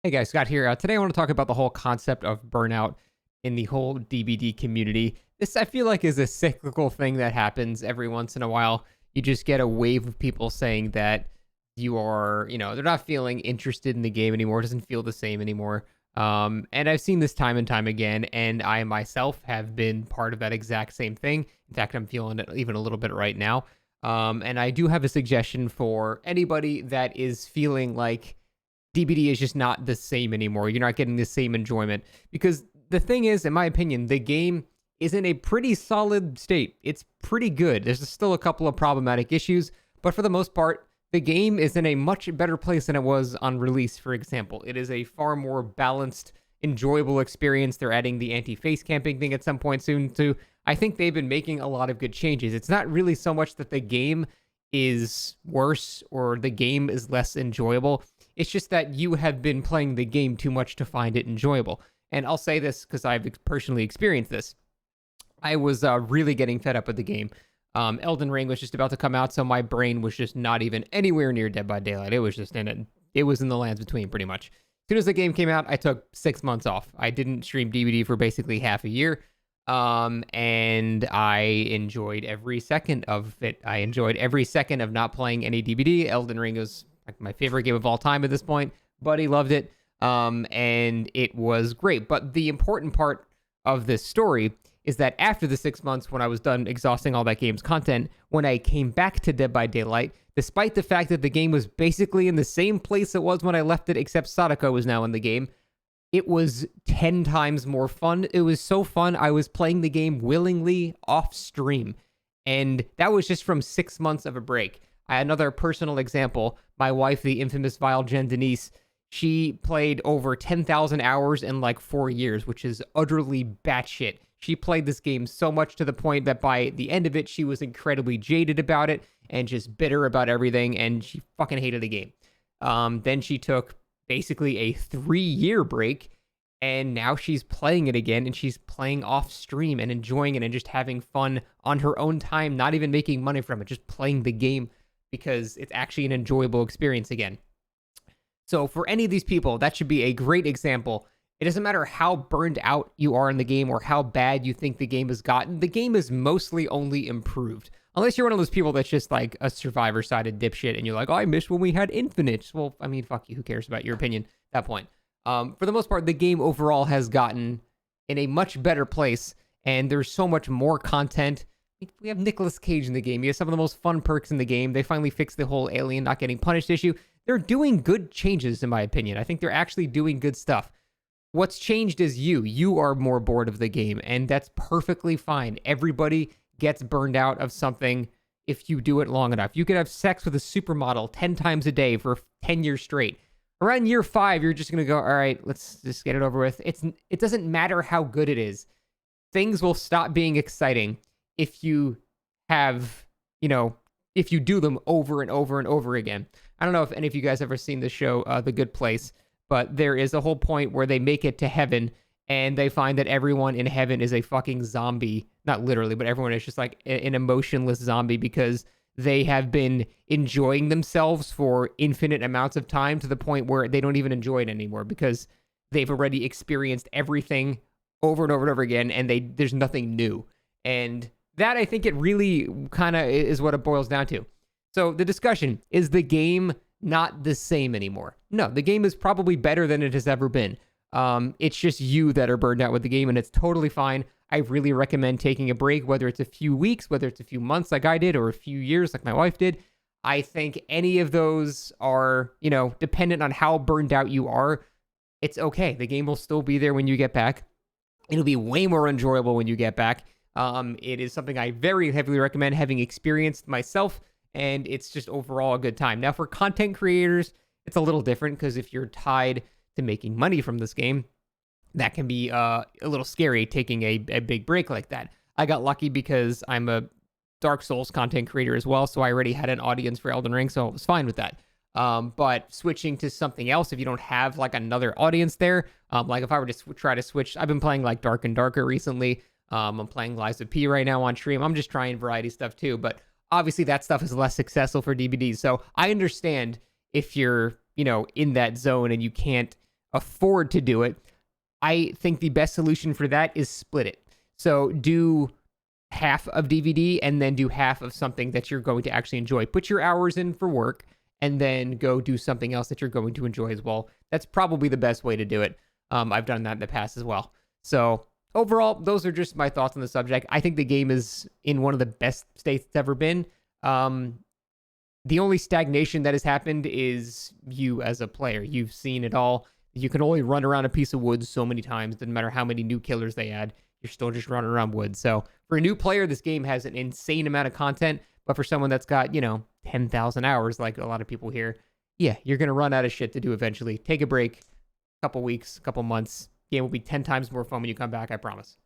Hey guys, Scott here. Today I want to talk about the whole concept of burnout in the whole DBD community. This I feel like is a cyclical thing that happens every once in a while. You just get a wave of people saying that they're not feeling interested in the game anymore. It doesn't feel the same anymore. And I've seen this time and time again, and I myself have been part of that exact same thing. In fact, I'm feeling it even a little bit right now. And I do have a suggestion for anybody that is feeling like DBD is just not the same anymore. You're not getting the same enjoyment because the thing is, in my opinion, the game is in a pretty solid state. It's pretty good. There's still a couple of problematic issues, but for the most part, the game is in a much better place than it was on release, for example. It is a far more balanced, enjoyable experience. They're adding the anti-face camping thing at some point soon, too. I think they've been making a lot of good changes. It's not really so much that the game is worse or the game is less enjoyable. It's just that you have been playing the game too much to find it enjoyable. And I'll say this because I've personally experienced this. I was really getting fed up with the game. Elden Ring was just about to come out, so my brain was just not even anywhere near Dead by Daylight. It was just in it. It was in the lands between, pretty much. As soon as the game came out, I took 6 months off. I didn't stream DVD for basically half a year. And I enjoyed every second of it. I enjoyed every second of not playing any DBD. Elden Ring was like my favorite game of all time at this point. Buddy loved it. And it was great. But the important part of this story is that after the 6 months, when I was done exhausting all that game's content, when I came back to Dead by Daylight, despite the fact that the game was basically in the same place it was when I left it, except Sadako was now in the game, it was 10 times more fun. It was so fun. I was playing the game willingly off stream. And that was just from 6 months of a break. Another personal example, my wife, the infamous Vile Jen Denise, she played over 10,000 hours in like 4 years, which is utterly batshit. She played this game so much to the point that by the end of it, she was incredibly jaded about it and just bitter about everything, and she fucking hated the game. Then she took basically a 3-year break, and now she's playing it again, and she's playing off stream and enjoying it and just having fun on her own time, not even making money from it, just playing the game because it's actually an enjoyable experience again. So for any of these people, that should be a great example. It doesn't matter how burned out you are in the game or how bad you think the game has gotten. The game is mostly only improved. Unless you're one of those people that's just like a survivor-sided dipshit and you're like, oh, I miss when we had infinite. Well, I mean, fuck you. Who cares about your opinion at that point? For the most part, the game overall has gotten in a much better place, and there's so much more content. We have Nicolas Cage in the game. You have some of the most fun perks in the game. They finally fixed the whole alien not getting punished issue. They're doing good changes, in my opinion. I think they're actually doing good stuff. What's changed is you. You are more bored of the game, and that's perfectly fine. Everybody gets burned out of something if you do it long enough. You could have sex with a supermodel 10 times a day for 10 years straight. Around year 5, you're just going to go, all right, let's just get it over with. It doesn't matter how good it is. Things will stop being exciting if you have, if you do them over and over and over again. I don't know if any of you guys ever seen the show, The Good Place, but there is a whole point where they make it to heaven and they find that everyone in heaven is a fucking zombie. Not literally, but everyone is just like an emotionless zombie because they have been enjoying themselves for infinite amounts of time to the point where they don't even enjoy it anymore because they've already experienced everything over and over and over again, and there's nothing new. And that, I think, it really kind of is what it boils down to. So the discussion, is the game not the same anymore? No, the game is probably better than it has ever been. It's just you that are burned out with the game, and it's totally fine. I really recommend taking a break, whether it's a few weeks, whether it's a few months like I did, or a few years like my wife did. I think any of those are, dependent on how burned out you are. It's okay. The game will still be there when you get back. It'll be way more enjoyable when you get back. It is something I very heavily recommend, having experienced myself, and it's just overall a good time. Now, for content creators, it's a little different because if you're tied to making money from this game, that can be a little scary taking a big break like that. I got lucky because I'm a Dark Souls content creator as well, so I already had an audience for Elden Ring, so I was fine with that. But switching to something else, if you don't have like another audience there, like if I were to try to switch, I've been playing like Dark and Darker recently. I'm playing Lies of P right now on stream. I'm just trying variety stuff too, but obviously that stuff is less successful for DVDs. So I understand if you're, in that zone and you can't afford to do it, I think the best solution for that is split it. So do half of DVD and then do half of something that you're going to actually enjoy. Put your hours in for work and then go do something else that you're going to enjoy as well. That's probably the best way to do it. I've done that in the past as well. So overall, those are just my thoughts on the subject. I think the game is in one of the best states it's ever been. The only stagnation that has happened is you as a player. You've seen it all. You can only run around a piece of wood so many times. Doesn't matter how many new killers they add. You're still just running around wood. So for a new player, this game has an insane amount of content. But for someone that's got, 10,000 hours, like a lot of people here, yeah, you're going to run out of shit to do eventually. Take a break, couple weeks, couple months. Game will be 10 times more fun when you come back, I promise.